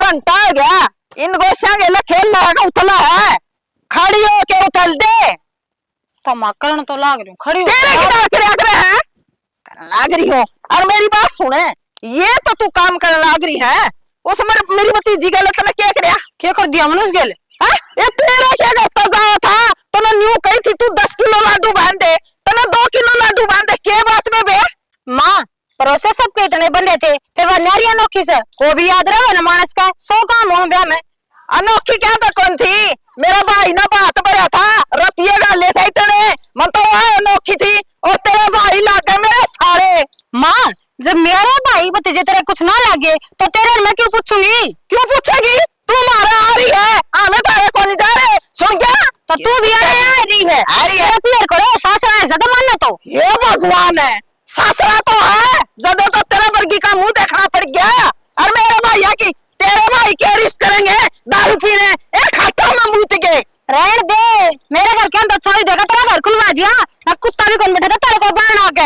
घंटा हो गया इन गोशा गेला खेल लगा उतला है खड़ी हो के उतल दे तमाकरण तो लाग रही हूँ खड़ी हो तेरे की डाक रहे हैं करने लाग रही हो। और मेरी बात सुने ये तो तू काम करने लाग रही है उसमें मेरी भतीजी गलत तने क्या कर दिया मनुष्य गेले ये तेरा क्या करता जाया था तूने न्यू कही थी तू 10 किलो लाडू बांध दे तने 2 किलो लाडू बांध दे के बात में बे माँ प्रोसेस सबके इतने बंदे थे फिर वह नारी अनोखी से वो भी याद रहे ना मानस का 100 काम हो ब्याह में अनोखी क्या तो कौन थी मेरा भाई ना बात बड़ा था रपिए गाले थे तेरे मन तो वह अनोखी थी और तेरे भाई लागे मेरे सारे। माँ जब मेरे भाई भतीजे तेरे कुछ ना लगे तो तेरे मैं क्यों पूछूंगी क्यों पूछेगी तू मारा आ रही है हमें तारे को नहीं जा रहे सुन क्या तो तू भी आ रही है क्लियर करो सासरा है ज्यादा मानना तो ये भगवान है सासरा तो है जदों तो तेरे वर्गी का मुंह देखना पड़ गया और मेरे भैया की तेरे भाई के रिश्त करेंगे दारू पीने एक खाता में मूत गए रहने दे मेरे घर के अंदर छोड़ देगा तेरा घर खुलवा दिया ना कुत्ता भी कौन बैठा था तेरे को बाहर आके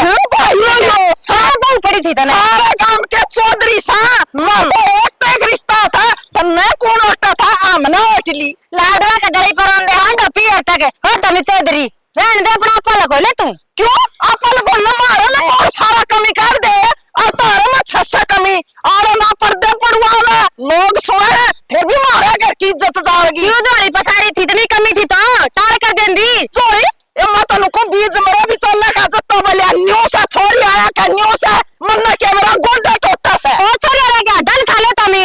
सारा बहु पड़ी थी तने सारे काम के चौधरी सा तो एक रिश्ता था तन्ने कौन होता था आमना होटली लाडवा का गली पर आंदे हांडा पियर तक हो तमी चौधरी रहने दे अपना आपा लगो ले तू क्यों आपा लगो ना मारो ना और सारा कमी कर दे और तारे में छस्सा कमी और ना पर्दे पड़वाना लोग सुने फिर भी मारा घर की इज्जत जाएगी क्यों जोड़ी पसारी थी इतनी कमी थी तो टाल कर देंदी जोड़ी ए माता नुको बीज मरो भी चल लगा जत्तो बोले न्यू सा छोरी आया का न्यू सा मन ना के मेरा गोडा टोटा से ओ छोरी आ गया डन खा ले तमी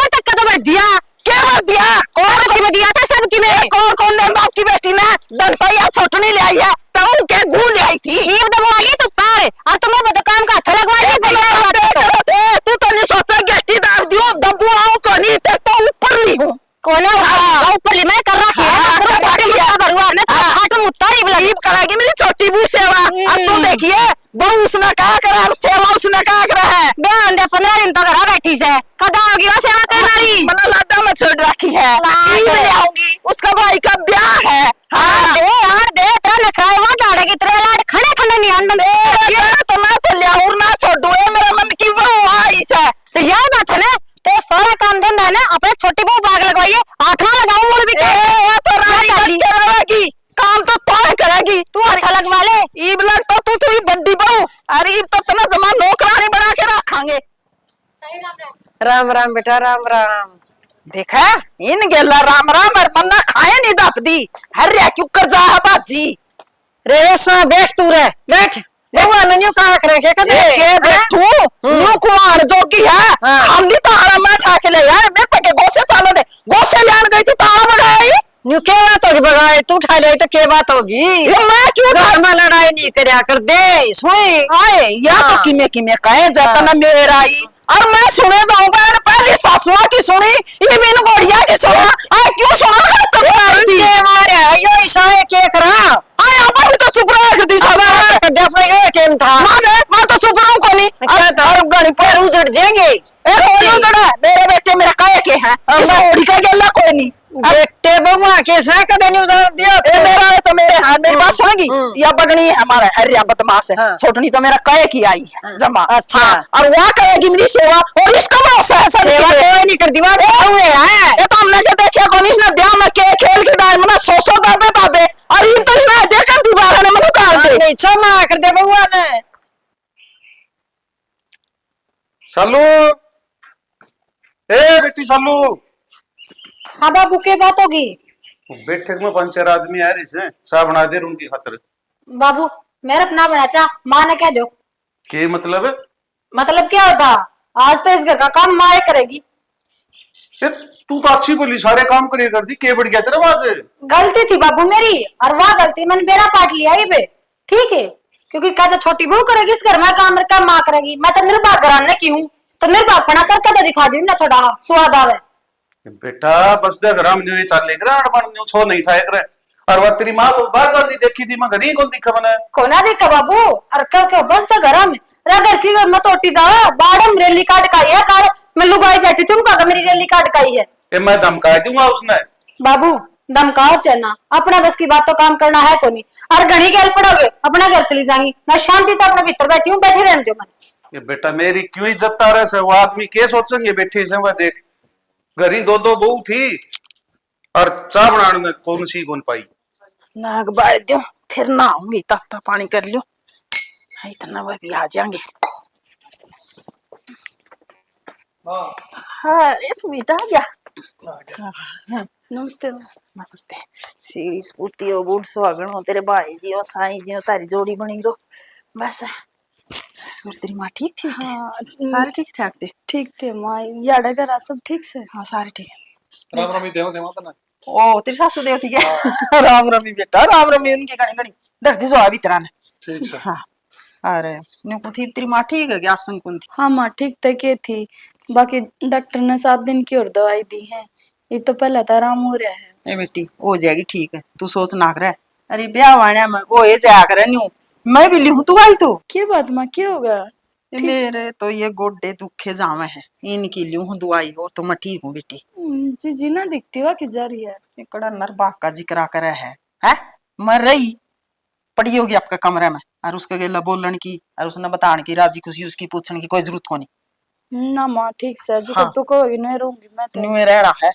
पटक के तो भर दिया क्या भर दिया कौन की में दिया था सब की में कौन ने बाप की बेटी ने दंतैया छोटनी ले आई है तो के गू ले आई थी ईब दबवा ली तो पार और तुम बता काम का हाथ लगवा ली तू तो नहीं सोचा गेटी दाब दियो दबू आओ कोनी ते तो ऊपर ली हूं कोने ऊपर ली मैं कर रखी है भरुआ ने हाथ में उतारी ईब कराएगी मेरी छोटी बू सेवा अब तू देखिए बहु उसने कहा करा सेवा उसने कहा करा है बयान दे 15 दिन तक घर बैठी से कदा होगी वो सेवा करनारी मना लाडा में छोड़ रखी है ईब ले आऊंगी उसका भाई का ब्याह है हां दे यार दे तेरा नखरा वहां जाड़ेगी तेरे लाड खड़े खड़े नहीं आंदन ये तो मैं तो ले और ना छोड़ू है मेरा मन की वो आई से तो यही बात है ना तो सारा काम धंधा है ना अपने छोटी बहू बाग लगवाइए हाथ में लगाऊं मुड़ भी ये तो रानी के लगाएगी काम तो तोड़ करेगी तू हाथ लगवा ले ईब लग तो तू ही बड्डी बहू अरे ईब तो तना जमा नौकरानी बना के रखांगे। राम राम बेटा राम राम देखा इन गेला राम राम और मन्ना खाए नहीं दप दी हरिया क्यों कर जा बाजी रे सा बैठ तू रे बैठ बहुआ नन्यू कहा करे के बैठू न्यू कुमार जोगी है हम भी तारा मैं ठाके ले यार मैं पके गोसे चालो दे गोसे लेन गई थी तारा बगाई न्यू के बात होगी बगाए तू उठा ले तो के बात होगी ये मैं क्यों घर में लड़ाई नहीं करया कर दे सुनी आए या तो किमे कहे जाता ना मेरा ही और मैं सुने जाऊंगा पहले सासुआ की सुनी ये बिन गोड़िया की सुना आ क्यों सुना के मारे यो इशारे के करा आए आप भी तो चुप रह दी सासा का डेफिनेट ये टाइम था मैं तो चुप रहूं कोनी और गणी पर उजड़ जाएंगे ए कोई उजड़ा मेरे बेटे मेरा काहे के हैं इस ओड़ी का गेला कोई नहीं बेटे बउआ के सा कदे नहीं उजड़ दिया ए मेरा है तो मेरे हाथ मेरी बात सुनेगी या बगनी है हमारा हरिया बदमाश है छोटनी तो मेरा काहे की आई है जमा अच्छा और वहां करेगी मेरी सेवा और इसका भरोसा है सेवा कोई नहीं कर दीवार हुए है ये तो हमने क्या देखा कोनिस ने ब्याह में के खेल के डाल मना सो दाबे दाबे और इन तो मैं देखा दीवार ने मना डाल दे नहीं क्षमा कर दे बउआ ने सालू ए बेटी सालू हाँ बाबू के बात होगी बैठक में 5-4 आदमी आ रहे हैं चाह बना दे उनकी खातिर बाबू मेरा अपना बना चा माँ ने कह दो के मतलब मतलब क्या होता आज तो इस घर का काम माँ करेगी ए, तू तो अच्छी बोली सारे काम करे कर दी के बढ़ गया तेरा आज गलती थी बाबू मेरी और वह गलती मैंने बेरा पाट लिया ही बे ठीक है क्योंकि क्या तो छोटी बहू करेगी इस घर में काम माँ करेगी मैं तो निर्वाह कराने की हूँ तो निर्वाह पढ़ा करके तो दिखा दी ना थोड़ा स्वाद आवे बेटा बस दे ग्राम न्यू चाल लेकर अड़बन न्यू छो नहीं ठाए करे और वो तेरी माँ को बाहर जाती देखी थी मैं घरी कौन दिखा बना कोना देखा बाबू और क्या बस तो घर में रगर की घर में तोटी जाओ बाड़म रेली काट का है कार मैं लुगाई बैठी थी उनका मेरी रेली काट का ही है ए मैं धमका दूंगा उसने बाबू धमकाओ चलना अपना बस की बात तो काम करना है कोनी और घड़ी गैल पड़ोगे अपना घर चली जाएंगी मैं शांति से अपने भीतर बैठी हूँ बैठे रहने दो मन ये बेटा मेरी क्यों इज्जत आ रहा है वो आदमी के सोचेंगे बैठे से वह देख घर ही दो बहू थी और चाह बनाने में कौन पाई। नाग बाल दो फिर नहाऊंगी, ताता पानी कर लियो, इतना वह भी आ जाएंगे। हाँ स्मिता आ गया। नमस्ते। नमस्ते। सीढ़ी स्पूती हो बूढ़ सुहागण हो, तेरे भाई जी हो साई जी हो, तारी जोड़ी बनी रो बस। और तेरी माँ ठीक थी? हाँ सारे ठीक ठाक थे? ठीक थे माँ, याडा घर सब ठीक से? हाँ सारे ठीक। राम रामी देव देवा तना। ओ तेरी सासू देवती क्या? राम रमी बेटा, राम रमी उनकी गणी गणी दर्दी जो अभी तरह ने। ठीक है। हाँ अरे न्यू को थी तेरी माँ ठीक है क्या? आसन कौन थी? हाँ माँ ठीक तो के थी, बाकी डॉक्टर ने 7 दिन की और दवाई दी है, ये तो पहले तो आराम हो रहा है। ए बेटी हो जाएगी ठीक है, तू सोच ना कर। अरे ब्याह वाणिया में वो ये जाया करे न्यू, मैं भी लिहूं तू आई तो। क्या बात माँ, क्या होगा? मेरे तो ये गोड्डे दुखे जावे हैं, इनकी लिहूं दुआई और तो मैं ठीक हूँ बेटी। जी जी ना दिखती हुआ कि जा रही है। एकड़ा नरबाग का जिक्र करे है मर रही पड़ी होगी आपके कमरे में, और उसके गेला बोलन की और उसने बताने की राजी खुशी उसकी पूछने की कोई जरूरत को नहीं। ना माँ ठीक से जो हाँ। तू कहोगी नहीं रहूंगी मैं तो। न्यू रहना है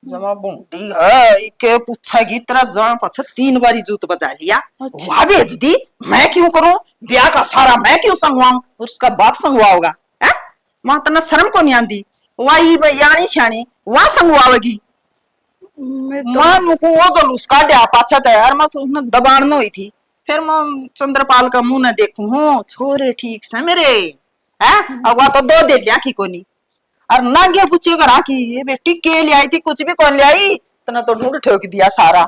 जमा बूंदी है इके पूछेगी तेरा जान पछ 3 बारी जूत बजा लिया। अच्छा। वहां भेज दी, मैं क्यों करूं ब्याह का सारा, मैं क्यों संगवाऊं और उसका बाप संगवाओगा है? वहां तना शर्म को नहीं आंदी, वाई यानी छानी वहां संगवावेगी। मैं तो मां को वो जुलूस काढ़ा पाछा था यार, मैं तो उसने दबाण नो ही थी। फिर मैं चंद्रपाल का मुंह न देखूं, हो छोरे ठीक से मेरे है अब वह तो 2 दे लिया की कोनी और ना गया पूछे करा कि ये बेटी के ले आई थी, कुछ भी कौन ले आई, तना तो ढूंढ ठोक दिया सारा।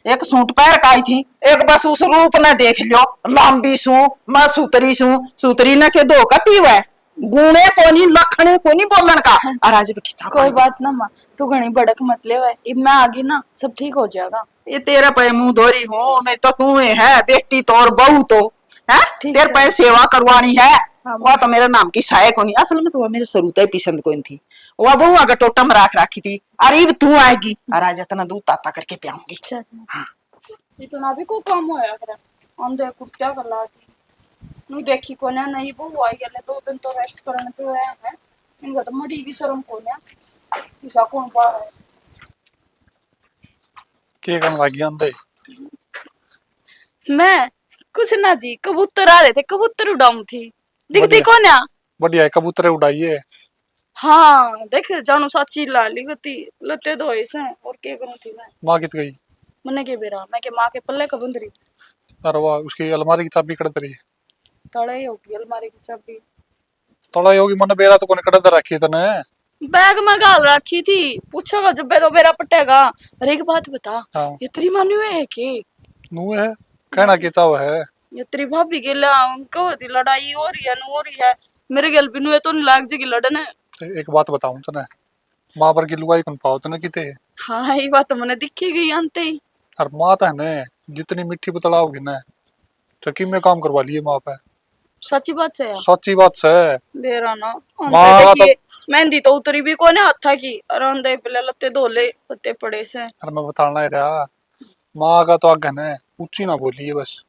एक सूट पैर का आई थी, एक बस उस रूप ने देख लियो, लंबी सू मैं सुतरी न के दो का पीवा है, गुणे कोनी लखने कोनी बोलन का। और आज बेटी चाह कोई बात ना माँ, तू घनी भड़क मत ले, अब मैं आ गई ना सब ठीक हो जाएगा। ये तेरे पे मुंह धोरी हूँ, मेरी तो तू है बेटी तो और बहू तो है, ठीक तेरे है। पे सेवा करवानी है। हाँ, वह तो मेरे नाम की साय कोनी, असल में तो वह मेरे सरूता ही पसंद कोई थी, वह बहू अगर टोटा में राख राखी थी। अरे अब तू आएगी और आज इतना दूध ताता करके पियाऊंगी। चल इतना भी को काम होया करे, अंधे कुत्ता कर लागी नु देखी कोने नहीं वो आई गले 2 दिन तो रेस्ट करने पे आया है, इनका तो मड़ी भी शर्म कोने ऐसा कौन पा है। के करने लगी अंधे? मैं कुछ ना जी, कबूतर आ रहे थे, कबूतर उड़ाऊं थी, दिखती बढ़िया। कौन है? बढ़िया है, कबूतर उड़ाइए। हाँ देख जानू साची लाली गती लते धोए से और के करूं थी मैं। माँ कित गई? मने के बेरा मैं के मां के पल्ले कबंदरी अरे वाह, उसकी अलमारी की चाबी कड़ रही है। तड़े होगी अलमारी की चाबी, थोड़ा होगी मन बेरा तो कोने कड़ रखी तने। बैग में गाल रखी थी, पूछेगा जब तो बेरा पटेगा। अरे एक बात बता, हाँ। ये तेरी मान्यू है के? नू है कहना के चाव है। ये तेरी भाभी के ला उनको दी लड़ाई हो रही है, नु हो रही है, मेरे गल बिनु है तो नहीं लाग जी की लड़ने। एक बात बताऊं तने, माँ पर की लुगाई कौन पाओ तने किते। हाँ ये बात तो मैंने दिखी गई अंते ही। और माँ तो है ने जितनी मिट्टी बतलाओगी ना तो कि मैं काम करवा लिए माँ पे। सच्ची बात से यार सच्ची बात से। बेरा ना माँ का देखिए मेहंदी तो उतरी भी कोने हाथा की, और अंधे पहले लत्ते धोले पत्ते पड़े से। अरे मैं बताना ही रहा, माँ का तो आगे ने ऊंची ना बोली है बस।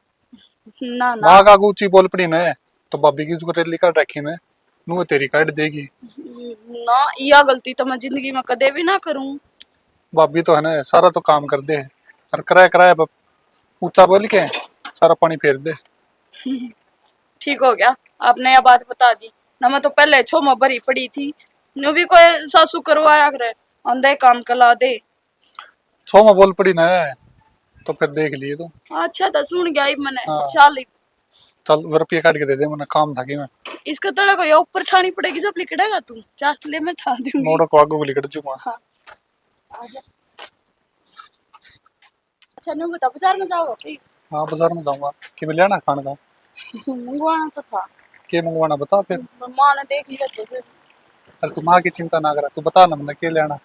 ना ना माँ का ऊंची बोल पड़ी ने तो भाभी की जो रेली काट रखी ने नू तेरी काट देगी। ना यह गलती तो मैं जिंदगी में कदे भी ना करूं। भाभी तो है ना सारा तो काम कर दे और कराए कराए ऊंचा बोल के सारा पानी फेर दे। ठीक हो गया आपने यह बात बता दी ना, मैं तो पहले छो में भरी पड़ी थी, नु भी कोई सासू करवाया करे अंधे काम कला दे। छो में बोल पड़ी ने तो फिर देख लिए तो। अच्छा तो सुन गया मैंने। हाँ। चल चल रुपये काट के दे दे मैंने काम था कि मैं इसका तड़ा को या ऊपर ठानी पड़ेगी जब लिखड़ेगा तू, चल ले मैं ठा दूंगी। मोड़ो को आगू लिखट चुका। हाँ आजा। अच्छा नु बता बाजार में जाओ ठीक? हाँ बाजार में जाऊंगा कि मैं लेना खाने का। मंगवाना तो था, के मंगवाना बता फिर। माँ ने देख लिया तो फिर अरे तू माँ की चिंता ना करा, तू बता ना मैंने के लेना।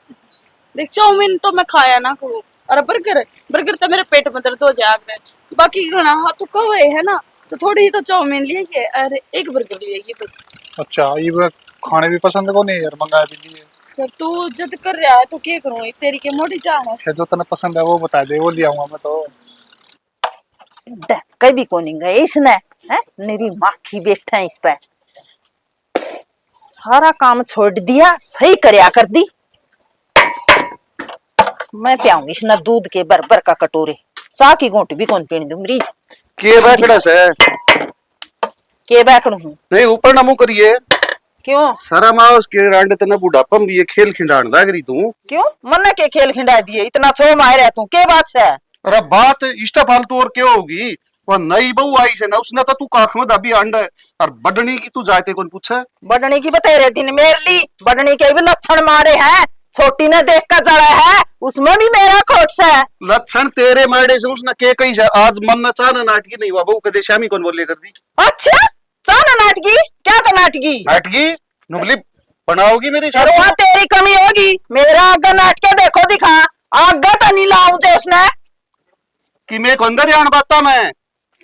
देख चाउमीन तो मैं खाया ना करूँ, अरे बर्गर बर्गर तो मेरे पेट में दर्द हो जाएगा, बाकी खाना हाँ तो कवे है ना तो थोड़ी ही तो चाउमीन लिए ये, अरे एक बर्गर लिए ये बस। अच्छा ये खाने भी पसंद को नहीं यार, मंगाया भी नहीं है। फिर तू जिद कर रहा है तो क्या करूँ, तेरी के मोटी जान है। फिर जो तने पसंद है वो बता दे, वो ले आऊंगा मैं तो। कहीं भी को नहीं गए इसने है, मेरी माखी बैठा है इस पे, सारा काम छोड़ दिया सही करया कर दी। मैं पियाऊंगी इसना दूध के बरबर का कटोरे, चाह की घोंट भी कौन पीने दूंगी। के बैठड़ा से के बैठू हूँ नहीं ऊपर ना मुंह करिए। क्यों सारा माउस के रांडे तना बुढ़ापम भी ये खेल खिंडाण लाग रही तू। क्यों मन के खेल खिंडा दिए इतना छो मार रहा तू के बात से। अरे बात इष्टा फालतू और क्यों होगी। वह नई बहू आई से ना उसने तो तू काख में दाबी अंडा है और बडनी की तू जाते कौन पूछे। बडनी की बतेरे दिन मेरे ली बडनी के भी लक्षण मारे हैं, छोटी ने देख कर जड़ा है उसमें भी मेरा खोट से। लक्षण तेरे मारे से उसने के कही से आज मन न चाह नाटकी नहीं हुआ बहू कदे श्यामी कौन बोले कर दी। अच्छा चाना नाटकी क्या था नाटकी नाटकी नुगली बनाओगी मेरी अरे वहाँ तेरी कमी होगी, मेरा आगा नाटके देखो दिखा आगा तो नहीं लाऊं जे उसने कि मैं अंदर यान बाता मैं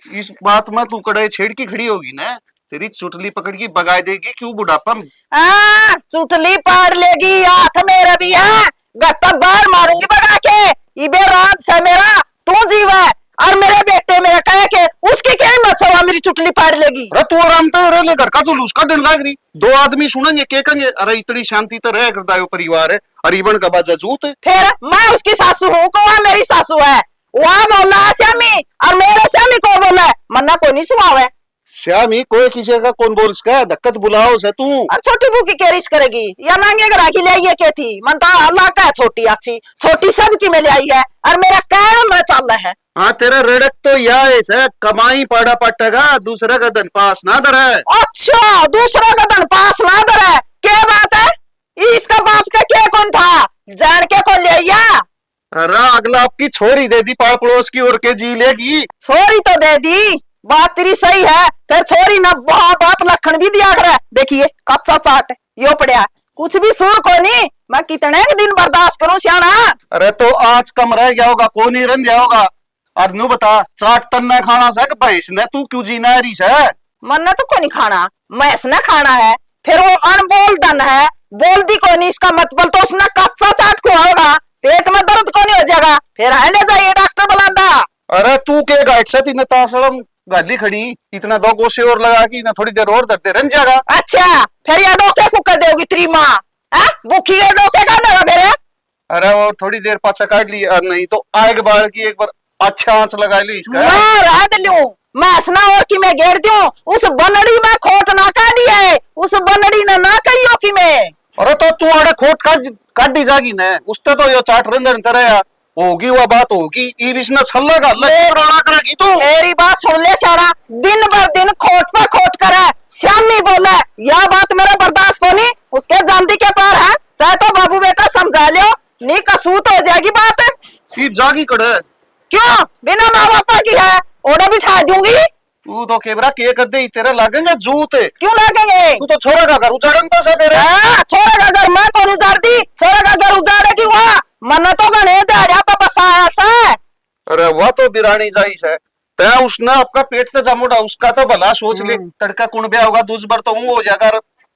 इस बात में तू कड़े छेड़ की खड़ी होगी ना तेरी चुटली पकड़ की बगाए देगी क्यों बुढ़ापा में। चुटली पाड़ लेगी हाथ मेरा भी है गत्ता बार मारूंगी बगा के इबे रात से मेरा तू जीवा और मेरे बेटे मेरा कह के उसकी क्या हिम्मत है मेरी चुटली पाड़ लेगी। अरे तू आराम तो रह ले घर का जुलूस का डन लाग रही दो आदमी सुनेंगे के कहेंगे अरे इतनी शांति तो रह करता है परिवार है अरीबन का बाजा जूत है। फिर मैं उसकी सासू हूँ को वह मेरी सासू है वह बोला श्यामी और मेरे श्यामी को बोला मन्ना को नहीं सुनावे श्यामी कोई किसी का कौन बोल सका धक्कत बुलाओ से तू और छोटी बू की केरिस करेगी या नांगे घर की ले आई के थी मन तो अल्लाह का छोटी अच्छी छोटी सब की में ले आई है और मेरा कहना मैं चल रहा है। हाँ तेरा रड़क तो यह है कमाई पड़ा पटेगा दूसरा का धन पास ना दर है। अच्छा दूसरा का धन पास ना दर है क्या बात है इसका बाप का क्या कौन था जान के कौन ले आया। अरे अगला आपकी छोरी दे दी पाड़ पड़ोस की और के जी लेगी। छोरी तो दे दी बात तेरी सही है फिर छोरी ना बहुत लखन भी दिया कर देखिए कच्चा चाट यो पड़िया कुछ भी सुन को नहीं मैं कितने दिन बर्दाश्त करूं श्याना। अरे तो आज कम रह गया होगा कौन ही रन गया होगा और नू बता चाट तन्ना खाना से भाई इसने तू क्यों जीना रही है। मन तो को नहीं खाना मैं इसने खाना है फिर वो अनबोल दन है बोल दी को नहीं इसका मतलब तो उसने कच्चा चाट को होगा पेट में दर्द को नहीं हो जाएगा फिर है ले जाइए डॉक्टर बुलांदा। अरे तू के गाइड से तीन तासड़म गाली खड़ी इतना दो गोशे और लगा की ना थोड़ी देर और दर्द रन जाएगा। अच्छा फिर ये डोके कुकर देगी तेरी माँ भूखी के डोके का देगा मेरे। अरे और थोड़ी देर पाछा काट ली और नहीं तो आग बार की एक बार अच्छा आंच लगा ली इसका। मैं रात लूं मैं हंसना और कि मैं घेर दूं उस बनड़ी में खोट ना काटी है उस बनड़ी ने ना कहियो कि मैं। अरे तो तू आड़े खोट काट दी जागी न उसते तो यो चाट रंदर तरह होगी वह बात होगी ई बिजनेस हल्ला का लड़ा करेगी तू। मेरी बात सुन ले सारा दिन भर दिन खोट पर खोट करे श्यामी बोला यह बात मेरा बर्दाश्त को नहीं उसके जानती के पार है चाहे तो बाबू बेटा समझा लियो नहीं कसूत हो जाएगी बात। जागी कड़े क्यों बिना माँ बापा की है ओडा बिठा दूंगी। तू तो केबरा के कर दे तेरे लगेंगे जूते क्यों लगेंगे तू तो छोरा का घर उजाड़न पास है मेरे। छोरा का घर मैं कौन उजाड़ती छोरा का घर उजाड़ेगी वहाँ मन तो गणे दाड़ा तो बसाया सा। अरे वह तो बिरानी जाई है तय उसने आपका पेट तो जमुड़ा उसका तो भला सोच ले तड़का कुण ब्याह होगा दूज भर तो हो जाएगा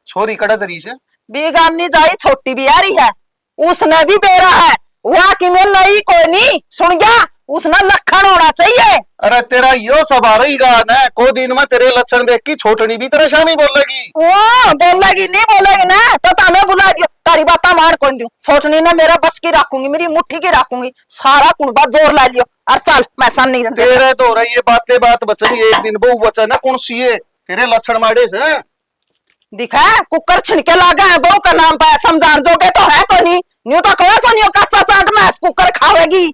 छोरी कड़ा तरी से बेगानी जाई छोटी भी आ रही है उसने भी बेरा है वहाँ की में नई कोई नहीं सुन गया उसने लखन होना चाहिए। अरे तेरा यो सब आ रही गा न को दिन में तेरे लक्षण देख की छोटनी भी तेरे शामी बोलेगी। ओ बोलेगी नहीं बोलेगी ना तो हमें बुला दियो तारी बात मान कौन दू छोटनी ने मेरा बस की रखूंगी मेरी मुट्ठी की रखूंगी सारा कुंबा जोर ला लियो और चल मैं सामने नहीं तेरे तो रही ये बात बचनी एक दिन बहु बचन है कौन सी है तेरे लक्षण मारे से दिखा कुकर छिड़के लागा है बहू का नाम पाया समझान जोगे तो है को नहीं न्यू तो कहो को नहीं कच्चा चाट में कुकर खावेगी।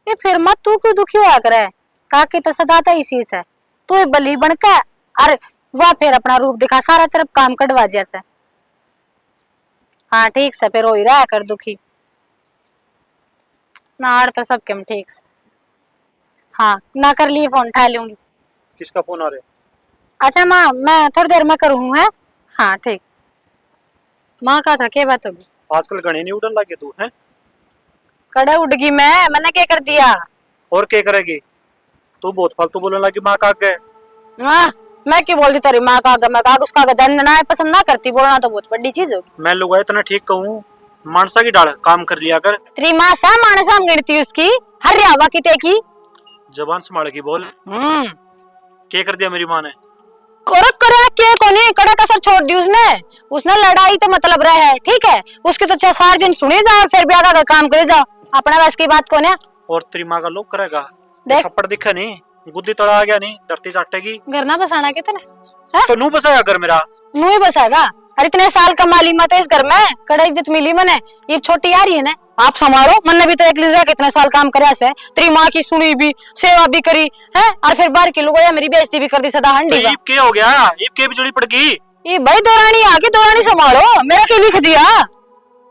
ये फिर मत तू क्यों दुखी हुआ करे काकी तो सदाता इसी से तू बली बनका अरे वह फिर अपना रूप दिखा सारा तरफ काम कटवा जैसे। हाँ ठीक से फिर हो ही रहा कर दुखी ना और तो सब कम ठीक से। हाँ ना कर लिए फोन उठा लूंगी। किसका फोन आ रहा है? अच्छा माँ मैं थोड़ी देर में करूँ है। हाँ ठीक माँ का था क्या बात होगी आजकल गणे नहीं उड़न लगे तू है कड़े उड़ गई मैंने क्या कर दिया और क्या करेगी तू बहुत फालतू बोलने लगी माँ का आगे। मैं क्यों बोलती तेरी माँ का आगे मैं का उसका आगे जानना है पसंद ना करती बोलना तो बहुत बड़ी चीज होगी। मैं लोग इतना ठीक कहूँ मानसा की डाल काम कर लिया कर तेरी माँ सा मानसा गिनती उसकी हर हवा की ते की जबान संभाल की बोल क्या कर दिया मेरी माँ ने करे करे के कोनी कड़ा कसर छोड़ दी उसने लड़ाई तो मतलब रहा है, ठीक है, उसके तो 4 दिन सुने जाओ फिर ब्याह का काम करे जाओ, अपना बस की बात कोने। और तेरी माँ का लोग करेगा, देख थप्पड़ दिखा नहीं, गुद्दी तड़ा आ गया नहीं, धरती चाटेगी। घर ना बसाना कितने तो नू बसाया घर मेरा, नू ही बसाएगा। अरे इतने साल कमा ली मैं तो इस घर में, कड़ा इज्जत मिली मैंने, ये छोटी आ रही है ना, आप संभालो। मैंने भी तो एक लीडर कितने साल काम करे से, तेरी माँ की सुनी भी, सेवा भी करी है, और फिर बाहर के लोगों या मेरी बेइज्जती भी कर दी सदा हंडी का। ईब के हो गया, ईब के भी जोड़ी पड़ गई। ये भाई दौरानी आके दौरानी संभालो, मेरा क्यों लिख दिया।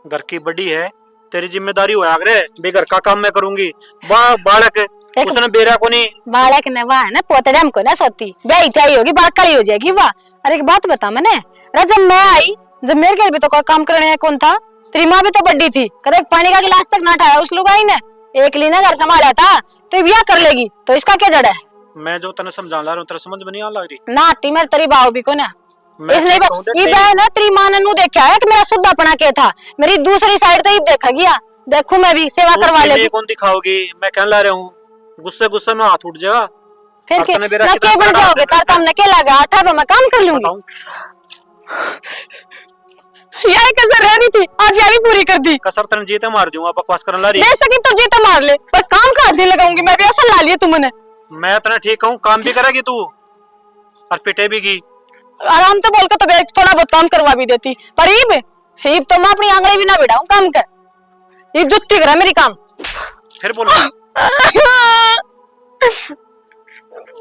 घर की बड़ी है, तेरी जिम्मेदारी होया करे, बे घर का काम मैं करूंगी। बालक उसने बेरा को नहीं, बालक ने वाह ना पोतड़े हमको ना सोती ब्याह त्याई होगी, बात करी हो जाएगी वाह। अरे एक बात बता मैंने, जब मैं आई, जब मेरे घर भी तो कोई काम करने कौन था, तेरी माँ भी तो बड़ी थी, कदे पानी का गिलास तक ना उठाया उस लुगाई ने, एक लीना घर संभाला था, तो ब्याह कर लेगी तो इसका क्या जड़ है। मैं जो तने समझा ला रहा हूँ तेरे समझ में नहीं आ लग रही ना आती मैं तेरी बाव भी को ना, इसलिए ये मैं बहन है तेरी माँ ने नू देखा है कि मेरा शुद्धापना क्या था, मेरी दूसरी साइड तो ही देखा गया, देखू मैं भी सेवा करवा लेगी। कौन दिखाओगी, मैं कहने ला रहा हूँ, गुस्से गुस्से में हाथ उठ जाएगा। फिर क्या बन जाओगे, तार काम न क्या लगा, आठा पे मैं काम कर लूंगी। यही कसर रह रही थी, आज यारी पूरी कर दी। कसर तने जीते मार दूंगा, बकवास करने ला रही। दे सकी तो जीते मार ले, पर काम का हाथ नहीं लगाऊंगी मैं भी, ऐसा ला लिया तुमने। मैं इतना ठीक कहूँ, काम भी करेगी तू और पिटे भी की। आराम तो बोल के तो थोड़ा बहुत काम करवा भी देती, पर ईब तो मैं अपनी आंगली भी ना बिठाऊं काम का, ईब जुत्ती करा मेरी काम। फिर बोलो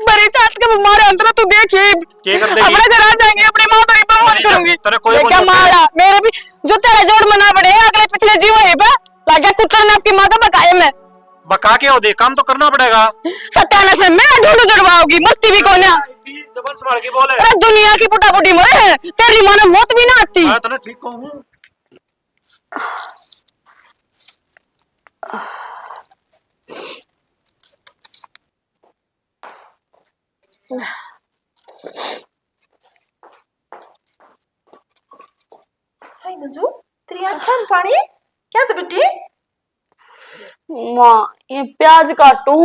बड़ी चाट के बीमार अंदर तू देख अपने घर आ जाएंगे, अपनी माँ तो बर्बाद करूंगी। क्या मारा मेरे भी जो तेरा जोड़ मना पड़े अगले पिछले जीव है पे लागे कुत्तर ने आपकी माँ का बकाया में बका के हो दे, काम तो करना पड़ेगा। सत्यानाश में मैं ढूंढ जुड़वाऊंगी, मरती भी कौन है। जबान संभाल के बोले, अरे दुनिया की पुटापुटी मरे, तेरी माँ ने मौत भी ना आती। मैं तो ठीक कहूँ। हाय मंजू, तेरी आंखों में पानी क्या था बेटी? माँ ये प्याज काटू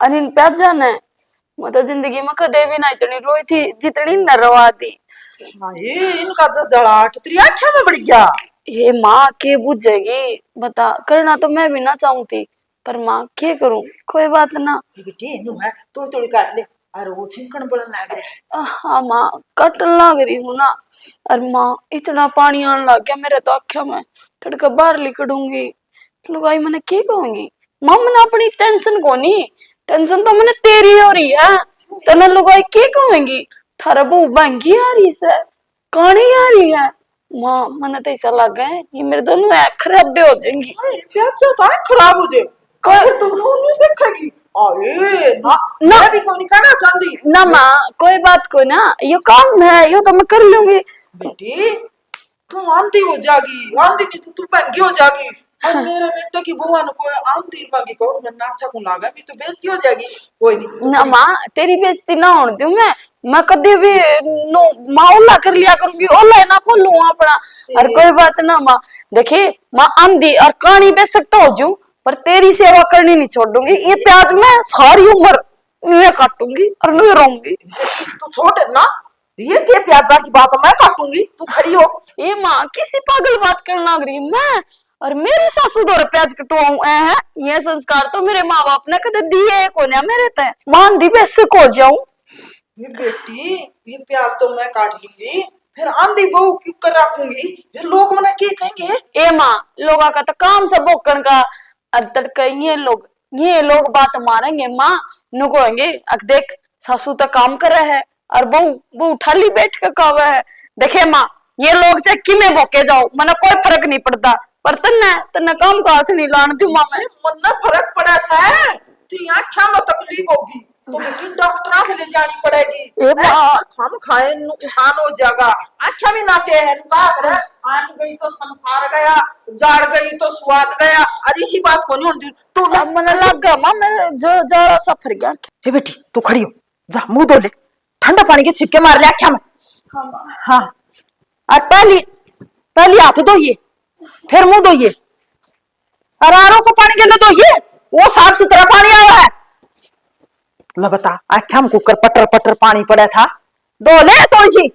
और इन प्याजा ने मैं तो जिंदगी में कदे भी नहीं इतनी रोई थी जितनी न रवा दी। हाय इनका जड़ाट तेरी आंखों में बढ़ गया। ये माँ के बुझेगी, बता करना तो मैं भी ना चाहती, पर माँ क्या करूं, कोई बात ना। बेटी इन्हू है थोड़ी थोड़ी काट ले, और वो छिंकन बड़न लग रहा है। हाँ माँ कटन लग रही हूँ ना, और माँ इतना पानी आने लग गया मेरे तो आँखों में, तड़का बाहर लिकड़ूंगी, लुगाई मैंने क्या कहूंगी। माँ मैंने अपनी टेंशन को नहीं, टेंशन तो मैंने तेरी हो रही है, तने लुगाई क्या कहूंगी, थारा बहू बंगी आ रही है, कहानी आ रही है। माँ मैंने तो ऐसा लगा है ये मेरे दोनों आँख खराब हो जाएंगी। प्याज तो आँख खराब हो जाए, कोई तुम नहीं देखेगी। अरे ना मैं भी क्यों नहीं करना चाहती ना माँ कोई बात को ना, ये काम है ये तो मैं कर लूंगी। बेटी तू आंधी हो जागी, आंधी नहीं तो तू बंगी हो जागी। और मेरे बेटे की बुआ ने कोई आंधी बंगी को मैं नाचा को लागा, मैं तो बेइज्जती हो जाएगी। कोई नहीं ना माँ तेरी बेइज्जती ना होने दूं मैं कभी भी नो माँ ओला कर लिया करूंगी, ओला ना खोलूं अपना। और कोई बात ना माँ, देखिए माँ आंधी और कहानी बेच सकता हो जू, पर तेरी सेवा करनी नहीं छोड़ दूंगी। ये प्याज मैं सारी उम्र मैं काटूंगी और नहीं रहूंगी। तू छोड़ ना, ये क्या प्याजा की बात मैं काटूंगी, तू खड़ी हो। ये माँ किसी पागल बात करना लग रही मैं, और मेरी सासू दो प्याज कटवाऊं है, ये संस्कार तो मेरे माँ बाप ने कदे दिए को ना मेरे ते मान दी बेसे को जाऊं। ये बेटी ये प्याज तो मैं काट लूंगी, फिर आंधी बहू क्यों कर रखूंगी, फिर लोग मना क्या कहेंगे। ए माँ लोगा का तो काम सब बोकन का, और तड़का ये लोग बात मारेंगे माँ, नु कहेंगे अक देख सासू तो काम कर रहा है और बहू ठाली बैठ के कावा है। देखे माँ ये लोग चाहे कि में भोके जाओ मना कोई फर्क नहीं पड़ता, पर तन्ने काम काज नहीं लान दी माँ मैं। मन फर्क पड़ा है, तेरी आँखों में तकलीफ होगी तो मुझे डॉक्टर के ले जानी पड़ेगी। हम खाए नुकसान हो जाएगा, आँखें भी ना के है आँख गई तो संसार गया, जाड़ गई तो स्वाद गया। अरे इसी बात को नहीं होती तो मन लग गया माँ मेरे जो जरा सा फर गया। हे बेटी तू खड़ी हो, जा मुंह धो ले, ठंडा पानी के छिपके मार ले आँखों में। हाँ और पहली हाथ धोइए, फिर मुंह धोइए, और आरो को पानी के लिए धोइए, वो साफ सुथरा पानी आया है। लो बता आँखों में कुकर पटर पटर पानी पड़ा था, दो ले थोड़ी सी।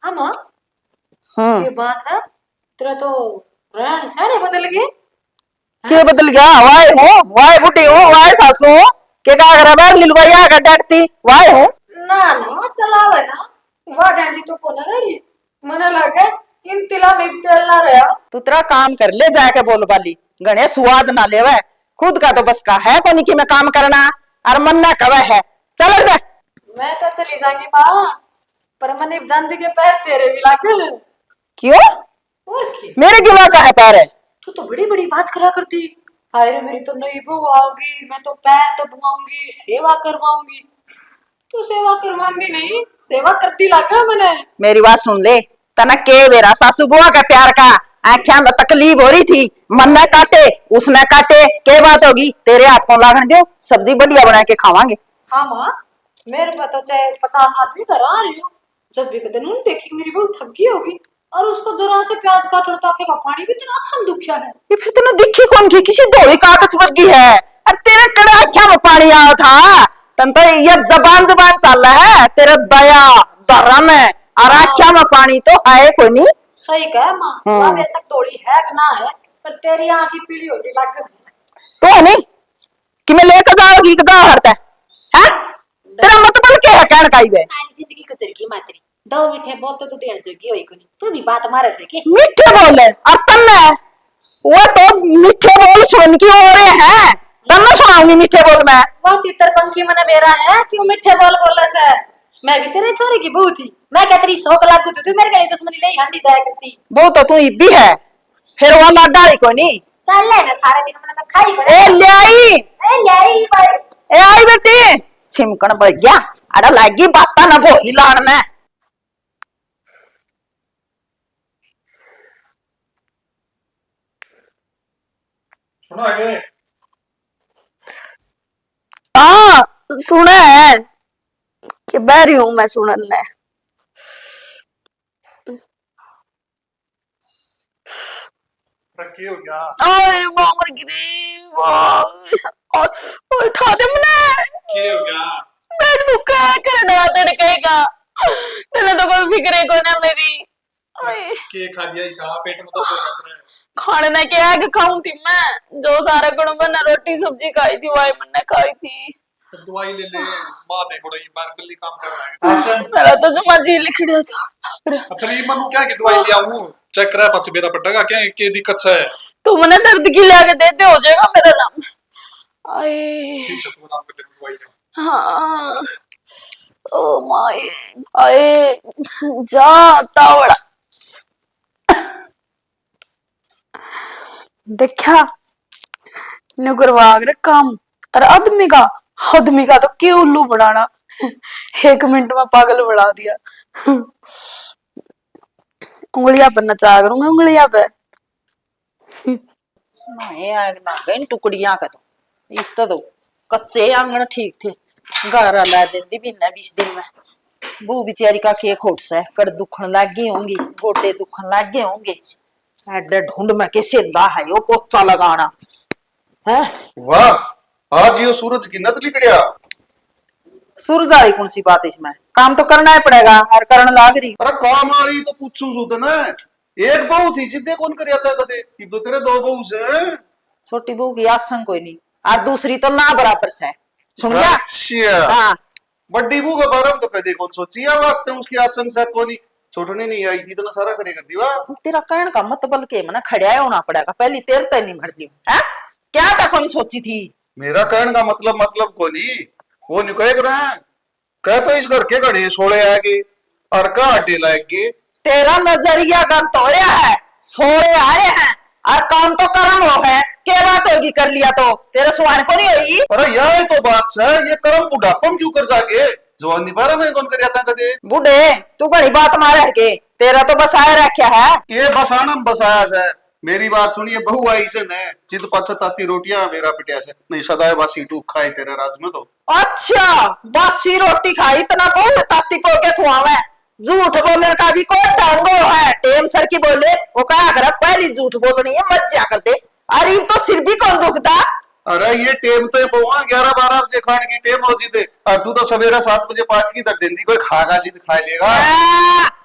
हाँ माँ, हम्म, ये बात है, तेरा तो रहन सहन बदल गए। के बदल गया? वाय हूँ, वाय बुढ़ी हूँ, वाय सासू हूँ, के का करे बार लिलवाई आकर डरती वाय हूँ। ना ना चलावे ना, वाह डैडी तो को ना रही, मने लगे इन तिला में तेल ना रहा। तू तेरा काम कर ले जाके बोल वाली, गणे स्वाद ना लेवे, खुद का तो बस का है कोनी कि मैं काम करना, और मन ना कवे है। चल दे। मैं तो चली जाऊंगी माँ, पर मने जानती के पैर तेरे भी लागे। क्यों? और की? मेरे गिला का है पैर है? तू तो बड़ी बड़ी बात करा करती। हाय रे मेरी तो नई बहू आओगी, मैं तो पैर दबाऊंगी, सेवा करवाऊंगी। तू सेवा करवाऊंगी नहीं, सेवा करती लागा मने। मेरी बात सुन ले, तना के मेरा सासू बुआ का प्यार का आख्या में तकलीफ हो रही थी, मन न काटे उसने काटे, के बात होगी? तेरे हाथ को लागण दो, सब्जी बढ़िया बना के खावांगे। हाँ माँ, मेरे पे तो चाहे 50 आदमी घर आ रही हो, जब एक दिन उन्हें देखी मेरी बहू थक गई होगी और उसको जरा से प्याज काट और ताके का पानी भी इतना थम दुखिया है। ये फिर तूने दिखी कौन की? किसी धोई कागज वर्गी है। अरे तेरे कड़े आख्या में पानी आया था, तन तो ये जबान जबान चल रहा है, तेरे दया धर्म है, और आख्या में पानी तो है कोई नहीं। सही कह माँ, वह बेशक थोड़ी है कि ना है, पर तेरी आंखें पीली होती लग गई। तो है नहीं कि मैं लेकर जाओगी कि जाओ हरता है? तेरा मतलब क्या है कहने का? ही सारी जिंदगी गुजर गई मातरी, दो मीठे बोल तो तू देर जोगी होई कोनी, तू भी बात मारे से के मीठे बोले अपन ने, वो तो मीठे बोल सुन की हो रहे हैं, तब मैं सुनाऊंगी मीठे बोल में। वो तितर पंखी मने बेरा है क्यों मीठे बोल बोले से। मैं भी तेरे छोरे की बहू थी, मैं क्या तेरी 100 लागू तू मेरे गले दुश्मनी ले हंडी जाया करती। वो तो तू भी है, फिर वो लाडा ही कोई नहीं। चल ले ना सारे दिन मैंने तो खाई करे। ए ले आई, ए ले आई भाई, ए आई बेटी, छिमकण बढ़ गया, अड़ा लागी बाता ना भोली लान में। सुनो आगे। हाँ सुना है कि बह रही हूं मैं सुनने। रखी हो गया। और मर गिरी और उठा दे मने। क्या हो गया? पेट भूखा है, कर डरा तेरे कहेगा, तेरे तो कोई फिक्र को ना मेरी। ओए के खा दिया इसा पेट में तो रहा है। खाने ना क्या है कि खाऊं थी मैं, जो सारा कड़ों में रोटी सब्जी खाई थी वही मैंने खाई थी। तो दवाई ले ले, मां देखो ये बार गली काम कर रहा है। मेरा तो जो जी लिखड़िया सा। अपनी मनु क्या की दवाई लिया हूं, चेक करा पछ मेरा पटगा क्या के दिक्कत से है। तू मने दर्द की लाके देते हो जाएगा मेरा नाम। आए ठीक है तू नाम कर दवाई ले। हाँ ओ माय आए जा तावड़ा देखा नुकरवाग रे काम, और आदमी का तो क्यों उल्लू बनाना, 1 मिनट में पागल बना दिया। उंगलियां पर नचा करूंगा, उंगलियां पे नहीं आग ना गई टुकड़ियां का तो इस तो कच्चे आंगन ठीक थे, गारा ला देंदी बिना 20 दिन में। बू बेचारी का के खोट से कड़ दुखन लाग गई होंगी, गोटे दुखन लाग गए होंगे, एडे ढूंढ में कैसे ला है यो पोचा लगाना है। वाह, आज यो सूरज की नत निकलिया। सूरज वाली कौन सी बात है इसमें? काम तो करना ही पड़ेगा, हर करन लाग रही। अरे काम वाली तो पूछू सुत ना, एक बहू थी सीधे कौन कर आता कदे, कि दो तेरे 2 बहू से। छोटी बहू की आसन कोई नहीं, और दूसरी तो ना बराबर से सुन गया। अच्छा हाँ बड्डी बहू का बारे में तो कदे कौन सोची है बात, उसकी आसन से कोनी छोटने नहीं आई थी तो ना सारा करेगा दीवा। तेरा कहने का मतलब के मना खड़िया होना पड़ेगा, पहली तेर तय नहीं मर ली है, क्या था कोई सोची थी? मेरा कहने का मतलब कोनी वो नहीं कह रहा है, कह तो इस घर के घड़े सोड़े आएंगे और का अड्डे लाएंगे। तेरा नजरिया गलत हो रहा है, सोड़े आए हैं और काम तो कर्म हो है, क्या बात होगी कर लिया तो तेरे सुहान को नहीं होगी। अरे यह तो बात है, ये कर्म बुढ़ापम क्यों कर जाके, जवानी बारह में कौन कर जाता कदे। बूढ़े तू बड़ी बात मारे के, तेरा तो बसाया रखा है। ये बसाना बसाया है, मेरी बात सुनिए, बहु आई से न जिद पछताती रोटियां मेरा पिटिया से नहीं, सदाए बासी टूक खाए तेरे राज में तो। अच्छा बासी रोटी खाई इतना बहुत ताती को के खुआवे, झूठ बोलने का भी कोई ढंग है, टेम सर की बोले वो कहा कर पहली झूठ बोलनी है मत जा कर दे। अरे तो सिर भी कौन दुखता, अरे ये टेम तो बहुआ 11-12 बजे खाने की टेम हो जी थे और तू तो सवेरा 7 बजे 5 की तक देती कोई खागा जी खा लेगा।